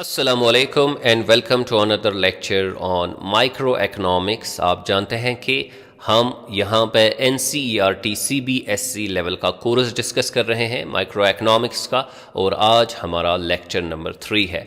अस्सलाम वालेकुम and welcome to another lecture on micro economics. आप जानते हैं कि हम यहाँ पे NCERT CBSE लेवल का कोर्स डिस्कस कर रहे हैं माइक्रो इकोनॉमिक्स का, और आज हमारा लेक्चर नंबर 3 है।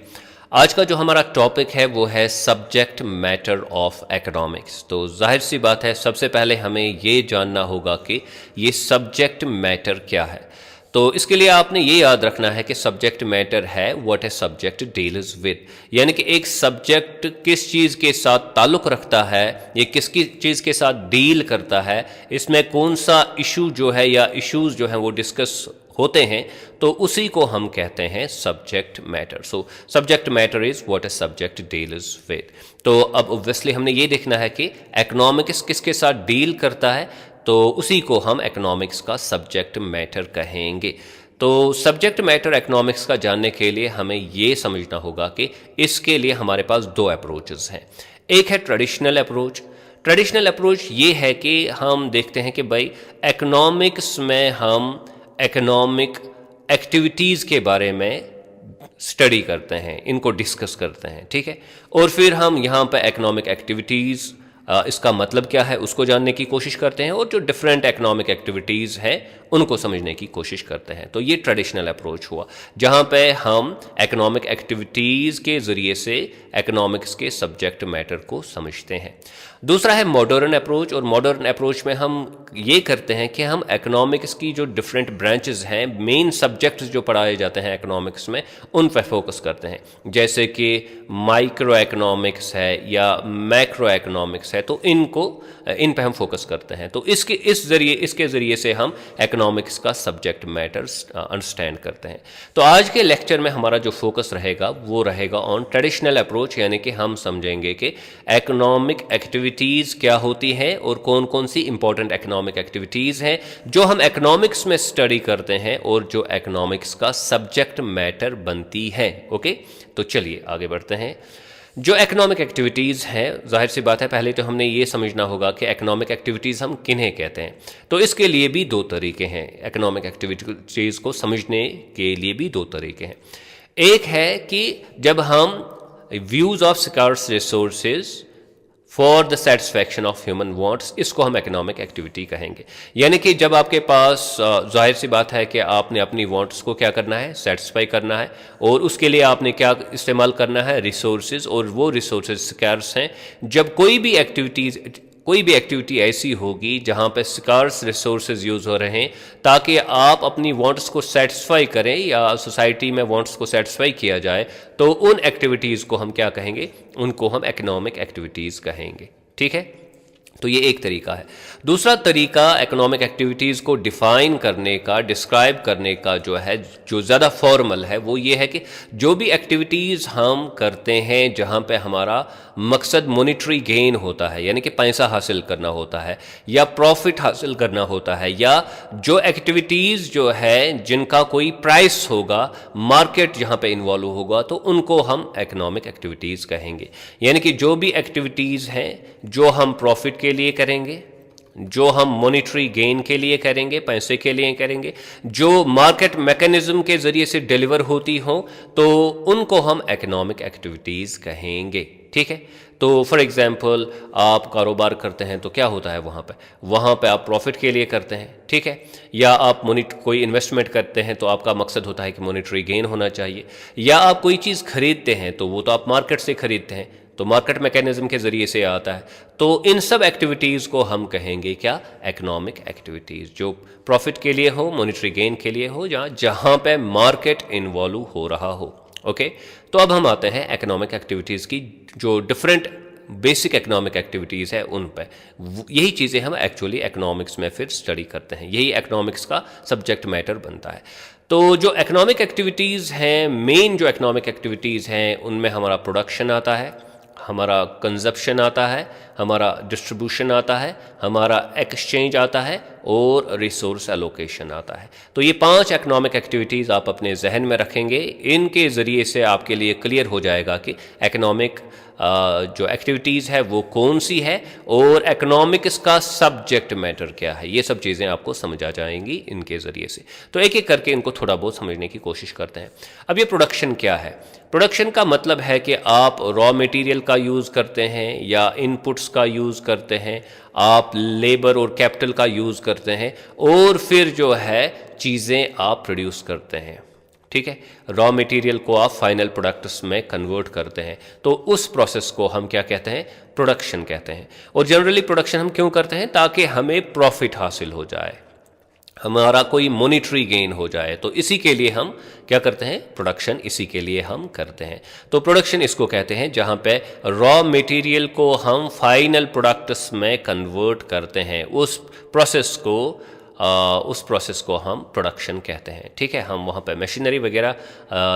आज का जो हमारा टॉपिक है वो है सब्जेक्ट मैटर ऑफ इकोनॉमिक्स। तो जाहिर सी बात है, सबसे पहले हमें ये जानना होगा कि ये सब्जेक्ट मैटर क्या है। तो इसके लिए आपने ये याद रखना है कि सब्जेक्ट मैटर है what a subject deals with, यानी कि एक सब्जेक्ट किस चीज़ के साथ ताल्लुक़ रखता है, ये किसकी चीज़ के साथ डील करता है, इसमें कौन सा इशू जो है या इश्यूज़ जो हैं वो डिस्कस होते हैं, तो उसी को हम कहते हैं subject matter. So subject matter is what a subject deals with. तो अब ऑब्वियसली हमने ये देखना है कि इकोनॉमिक्स किसके साथ डील करता है, तो उसी को हम इकोनॉमिक्स का सब्जेक्ट मैटर कहेंगे। तो सब्जेक्ट मैटर इकोनॉमिक्स का जानने के लिए हमें ये समझना होगा कि इसके लिए हमारे पास दो अप्रोचेस हैं। एक है ट्रेडिशनल अप्रोच। ट्रेडिशनल अप्रोच ये है कि हम देखते हैं कि भाई इकोनॉमिक्स में हम इकोनॉमिक एक्टिविटीज़ के बारे में स्टडी करते हैं, इनको डिस्कस करते हैं, ठीक है। और फिर हम यहाँ पर इकोनॉमिक एक्टिविटीज़ इसका मतलब क्या है उसको जानने की कोशिश करते हैं, और जो डिफरेंट इकोनॉमिक एक्टिविटीज़ हैं उनको समझने की कोशिश करते हैं। तो ये ट्रेडिशनल अप्रोच हुआ, जहाँ पे हम इकोनॉमिक एक्टिविटीज़ के ज़रिए से इकोनॉमिक्स के सब्जेक्ट मैटर को समझते हैं। दूसरा है मॉडर्न अप्रोच, और मॉडर्न अप्रोच में हम ये करते हैं कि हम इकोनॉमिक्स की जो डिफरेंट ब्रांचेस हैं, मेन सब्जेक्ट्स जो पढ़ाए जाते हैं इकोनॉमिक्स में, उन पर फोकस करते हैं। जैसे कि माइक्रो इकोनॉमिक्स है या मैक्रो इकोनॉमिक्स है, तो इन पे हम फोकस करते हैं। तो इसके ज़रिए से हम इकोनॉमिक्स का सब्जेक्ट मैटर अंडरस्टैंड करते हैं। तो आज के लेक्चर में हमारा जो फोकस रहेगा वो रहेगा ऑन ट्रेडिशनल अप्रोच, यानी कि हम समझेंगे कि इकोनॉमिक एक्टिविटीज़ क्या होती हैं और कौन कौन सी इंपॉर्टेंट इकोनॉमिक एक्टिविटीज़ हैं जो हम इकोनॉमिक्स में स्टडी करते हैं और जो इकोनॉमिक्स का सब्जेक्ट मैटर बनती है। ओके, तो चलिए आगे बढ़ते हैं। जो इकोनॉमिक एक्टिविटीज़ हैं, जाहिर सी बात है पहले तो हमने ये समझना होगा कि इकोनॉमिक एक्टिविटीज़ हम किन्हें कहते हैं। तो इसके लिए भी दो तरीके हैं, इकोनॉमिक एक्टिविटीज़ को समझने के लिए भी दो तरीके हैं। एक है कि जब हम use of scarce resources for the satisfaction of human wants, इसको हम इकोनॉमिक एक्टिविटी कहेंगे। यानी कि जब आपके पास जाहिर सी बात है कि आपने अपनी वांट्स को क्या करना है, सेटिस्फाई करना है, और उसके लिए आपने क्या इस्तेमाल करना है, रिसोर्सेज, और वो रिसोर्सेज स्कार्स हैं। जब कोई भी एक्टिविटी ऐसी होगी जहाँ पे स्कार्स रिसोर्सेज यूज़ हो रहे हैं ताकि आप अपनी वांट्स को सेटिस्फाई करें या सोसाइटी में वांट्स को सेटिस्फाई किया जाए, तो उन एक्टिविटीज़ को हम क्या कहेंगे, उनको हम इकोनॉमिक एक्टिविटीज़ कहेंगे, ठीक है। तो ये एक तरीका है। दूसरा तरीका इकोनॉमिक एक्टिविटीज़ को डिफ़ाइन करने का, डिस्क्राइब करने का जो ज़्यादा फॉर्मल है, वो ये है कि जो भी एक्टिविटीज़ हम करते हैं जहाँ पे हमारा मकसद मॉनेटरी गेन होता है, यानी कि पैसा हासिल करना होता है या प्रॉफिट हासिल करना होता है, या जो एक्टिविटीज़ जो है जिनका कोई प्राइस होगा, मार्केट जहाँ पे इन्वॉल्व होगा, तो उनको हम इकोनॉमिक एक्टिविटीज़ कहेंगे। यानी कि जो भी एक्टिविटीज़ हैं जो हम प्रॉफिट के लिए करेंगे, जो हम मॉनेटरी गेन के लिए करेंगे, पैसे के लिए करेंगे, जो मार्केट मैकेनिज्म के ज़रिए से डिलीवर होती हो, तो उनको हम इकोनॉमिक एक्टिविटीज़ कहेंगे, ठीक है। तो फॉर एग्जांपल आप कारोबार करते हैं तो क्या होता है वहाँ पे आप प्रॉफिट के लिए करते हैं, ठीक है। या आप कोई इन्वेस्टमेंट करते हैं तो आपका मकसद होता है कि मॉनेटरी गेन होना चाहिए। या आप कोई चीज़ खरीदते हैं तो वो तो आप मार्केट से खरीदते हैं, तो मार्केट मैकेनिज्म के ज़रिए से आता है। तो इन सब एक्टिविटीज़ को हम कहेंगे क्या, इकोनॉमिक एक्टिविटीज़, जो प्रॉफिट के लिए हो, मॉनेटरी गेन के लिए हो, या जहाँ पे मार्केट इन्वॉल्व हो रहा हो। ओके, तो अब हम आते हैं इकोनॉमिक एक्टिविटीज़ की जो डिफरेंट बेसिक इकोनॉमिक एक्टिविटीज़ है उन पे। यही चीज़ें हम एक्चुअली इकोनॉमिक्स में फिर स्टडी करते हैं, यही इकोनॉमिक्स का सब्जेक्ट मैटर बनता है। तो जो इकोनॉमिक एक्टिविटीज़ हैं, मेन जो इकोनॉमिक एक्टिविटीज़ हैं, उनमें हमारा प्रोडक्शन आता है, हमारा कंजप्शन आता है, हमारा डिस्ट्रीब्यूशन आता है, हमारा एक्सचेंज आता है, और रिसोर्स एलोकेशन आता है। तो ये 5 इकोनॉमिक एक्टिविटीज़ आप अपने जहन में रखेंगे। इनके ज़रिए से आपके लिए क्लियर हो जाएगा कि इकोनॉमिक जो एक्टिविटीज़ है वो कौन सी है और इकोनॉमिक्स का सब्जेक्ट मैटर क्या है। ये सब चीज़ें आपको समझ आ जाएंगी इनके ज़रिए से। तो एक एक करके इनको थोड़ा बहुत समझने की कोशिश करते हैं। अब ये प्रोडक्शन क्या है? प्रोडक्शन का मतलब है कि आप रॉ मटेरियल का यूज़ करते हैं या इनपुट्स का यूज़ करते हैं, आप लेबर और कैपिटल का यूज़ करते हैं और फिर जो है चीज़ें आप प्रोड्यूस करते हैं। ठीक है, रॉ मटेरियल को आप फाइनल प्रोडक्ट्स में कन्वर्ट करते हैं, तो उस प्रोसेस को हम क्या कहते हैं? प्रोडक्शन कहते हैं। और जनरली प्रोडक्शन हम क्यों करते हैं? ताकि हमें प्रॉफिट हासिल हो जाए, हमारा कोई मॉनिटरी गेन हो जाए, तो इसी के लिए हम क्या करते हैं? प्रोडक्शन इसी के लिए हम करते हैं। तो प्रोडक्शन इसको कहते हैं जहाँ पे रॉ मटेरियल को हम फाइनल प्रोडक्ट्स में कन्वर्ट करते हैं, उस प्रोसेस को हम प्रोडक्शन कहते हैं। ठीक है, हम वहाँ पे मशीनरी वगैरह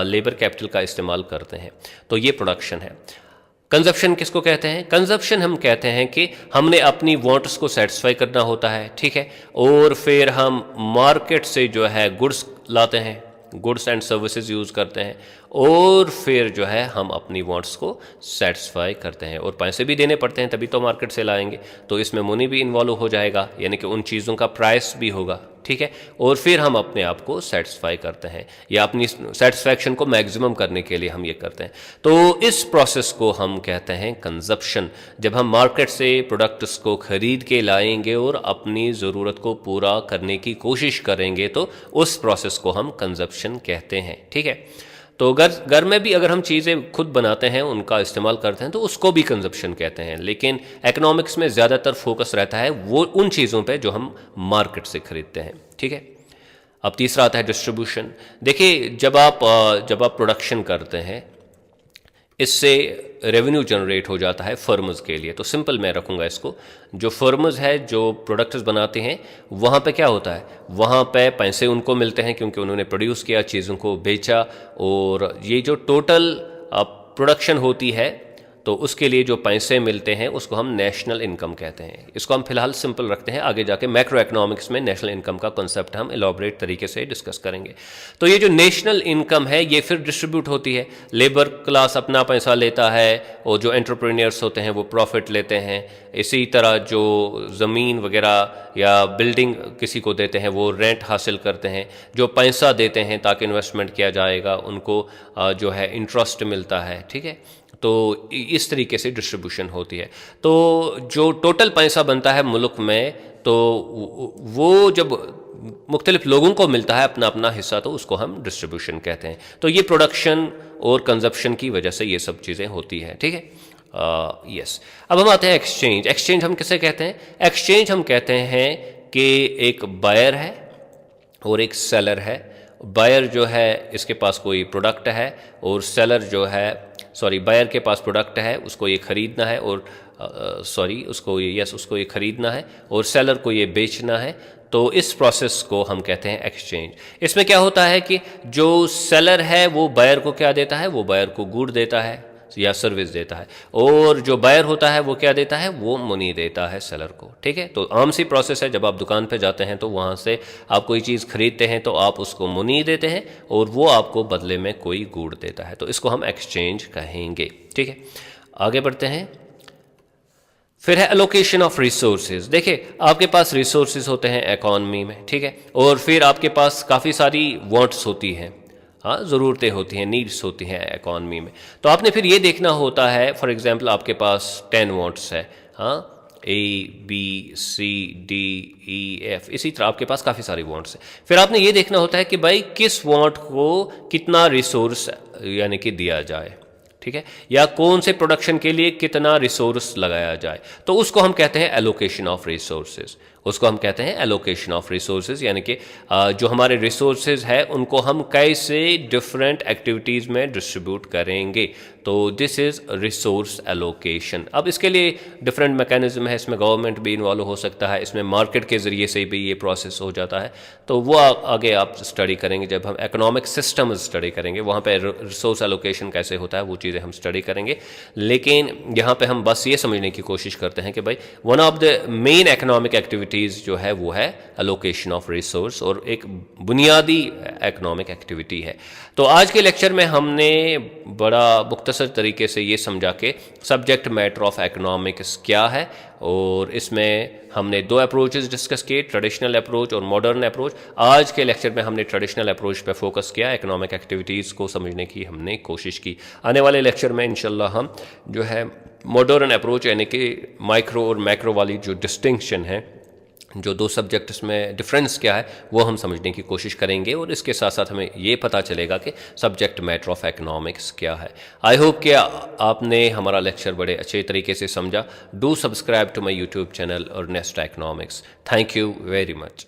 लेबर कैपिटल का इस्तेमाल करते हैं, तो ये प्रोडक्शन है। कंजप्शन किसको कहते हैं? कंजप्शन हम कहते हैं कि हमने अपनी वांट्स को सेटिस्फाई करना होता है, ठीक है, और फिर हम मार्केट से जो है गुड्स लाते हैं, गुड्स एंड सर्विसेज यूज़ करते हैं, और फिर जो है हम अपनी वांट्स को सेटिस्फाई करते हैं, और पैसे भी देने पड़ते हैं तभी तो मार्केट से लाएंगे, तो इसमें मनी भी इन्वॉल्व हो जाएगा, यानी कि उन चीज़ों का प्राइस भी होगा। ठीक है, और फिर हम अपने आप को सेटिस्फाई करते हैं या अपनी सेटिस्फैक्शन को मैक्सिमम करने के लिए हम ये करते हैं। तो इस प्रोसेस को हम कहते हैं कंजप्शन। जब हम मार्केट से प्रोडक्ट्स को खरीद के लाएंगे और अपनी ज़रूरत को पूरा करने की कोशिश करेंगे, तो उस प्रोसेस को हम कंजप्शन कहते हैं। ठीक है, तो घर में भी अगर हम चीज़ें खुद बनाते हैं, उनका इस्तेमाल करते हैं, तो उसको भी कंजप्शन कहते हैं। लेकिन इकोनॉमिक्स में ज़्यादातर फोकस रहता है वो उन चीज़ों पे जो हम मार्केट से खरीदते हैं। ठीक है, अब तीसरा आता है डिस्ट्रीब्यूशन। देखिए, जब आप प्रोडक्शन करते हैं, इससे रेवेन्यू जनरेट हो जाता है फर्म्स के लिए। तो सिंपल मैं रखूँगा इसको, जो फर्म्स है जो प्रोडक्ट्स बनाते हैं, वहाँ पे क्या होता है? वहाँ पे पैसे उनको मिलते हैं क्योंकि उन्होंने प्रोड्यूस किया, चीज़ों को बेचा, और ये जो टोटल प्रोडक्शन होती है, तो उसके लिए जो पैसे मिलते हैं उसको हम नेशनल इनकम कहते हैं। इसको हम फिलहाल सिंपल रखते हैं, आगे जाके मैक्रो इकोनॉमिक्स में नेशनल इनकम का कॉन्सेप्ट हम एलॉबरेट तरीके से डिस्कस करेंगे। तो ये जो नेशनल इनकम है, ये फिर डिस्ट्रीब्यूट होती है। लेबर क्लास अपना पैसा लेता है, और जो एंटरप्रेन्योर्स होते हैं वो प्रॉफिट लेते हैं। इसी तरह जो ज़मीन वगैरह या बिल्डिंग किसी को देते हैं, वो रेंट हासिल करते हैं। जो पैसा देते हैं ताकि इन्वेस्टमेंट किया जाएगा, उनको जो है इंटरेस्ट मिलता है। ठीक है, तो इस तरीके से डिस्ट्रीब्यूशन होती है। तो जो टोटल पैसा बनता है मुल्क में, तो वो जब मुख्तलिफ लोगों को मिलता है अपना अपना हिस्सा, तो उसको हम डिस्ट्रीब्यूशन कहते हैं। तो ये प्रोडक्शन और कंजप्शन की वजह से ये सब चीज़ें होती हैं। ठीक है, यस। अब हम आते हैं एक्सचेंज। एक्सचेंज हम किसे कहते हैं? एक्सचेंज हम कहते हैं कि एक बायर है और एक सेलर है। बायर जो है, इसके पास कोई प्रोडक्ट है, और सेलर जो है, बायर के पास प्रोडक्ट है, उसको ये खरीदना है, और उसको ये खरीदना है, और सेलर को ये बेचना है। तो इस प्रोसेस को हम कहते हैं एक्सचेंज। इसमें क्या होता है कि जो सेलर है वो बायर को क्या देता है? वो बायर को गुड देता है या सर्विस देता है, और जो बायर होता है वो क्या देता है? वो मनी देता है सेलर को। ठीक है, तो आम सी प्रोसेस है। जब आप दुकान पे जाते हैं तो वहाँ से आप कोई चीज़ खरीदते हैं, तो आप उसको मनी देते हैं और वो आपको बदले में कोई गुड देता है, तो इसको हम एक्सचेंज कहेंगे। ठीक है, आगे बढ़ते हैं। फिर है एलोकेशन ऑफ रिसोर्सेज। देखिए, आपके पास रिसोर्सेज होते हैं इकॉनमी में, ठीक है, और फिर आपके पास काफ़ी सारी वांट्स होती हैं, हाँ, ज़रूरतें होती हैं, नीड्स होती हैं इकॉनमी में। तो आपने फिर ये देखना होता है, फॉर एग्जांपल आपके पास 10 वांट्स है, हाँ, ABCDEF, इसी तरह आपके पास काफ़ी सारी वांट्स हैं। फिर आपने ये देखना होता है कि भाई किस वांट को कितना रिसोर्स यानी कि दिया जाए, ठीक है, या कौन से प्रोडक्शन के लिए कितना रिसोर्स लगाया जाए, तो उसको हम कहते हैं एलोकेशन ऑफ रिसोर्सेज। उसको हम कहते हैं एलोकेशन ऑफ रिसोर्सेज, यानी कि जो हमारे रिसोर्सेज है उनको हम कैसे डिफरेंट एक्टिविटीज़ में डिस्ट्रीब्यूट करेंगे, तो दिस इज़ रिसोर्स एलोकेशन। अब इसके लिए डिफरेंट मैकेनिज्म है, इसमें गवर्नमेंट भी इन्वॉल्व हो सकता है, इसमें मार्केट के ज़रिए से भी ये प्रोसेस हो जाता है, तो वो आगे आप स्टडी करेंगे जब हम इकोनॉमिक सिस्टम स्टडी करेंगे, वहाँ पे रिसोर्स एलोकेशन कैसे होता है वो चीज़ें हम स्टडी करेंगे। लेकिन यहाँ पे हम बस ये समझने की कोशिश करते हैं कि भाई one of the main economic activity activities जो है वो है अलोकेशन ऑफ रिसोर्स और एक बुनियादी इकोनॉमिक एक्टिविटी है। तो आज के लेक्चर में हमने बड़ा मुख्तसर तरीके से ये समझा कि सब्जेक्ट मैटर ऑफ इकोनॉमिक्स क्या है, और इसमें हमने दो अप्रोचेस डिस्कस किए, ट्रेडिशनल अप्रोच और मॉडर्न अप्रोच। आज के लेक्चर में हमने ट्रेडिशनल अप्रोच पे फोकस किया, इकोनॉमिक एक्टिविटीज़ को समझने की हमने कोशिश की। आने वाले लेक्चर में इंशाल्लाह हम जो है मॉडर्न अप्रोच यानी कि माइक्रो और मैक्रो वाली जो डिस्टिंक्शन है, जो दो सब्जेक्ट्स में डिफरेंस क्या है, वो हम समझने की कोशिश करेंगे, और इसके साथ साथ हमें ये पता चलेगा कि सब्जेक्ट मैटर ऑफ इकोनॉमिक्स क्या है। आई होप कि आपने हमारा लेक्चर बड़े अच्छे तरीके से समझा। Do subscribe to my YouTube channel Earnest Economics. Thank you very much.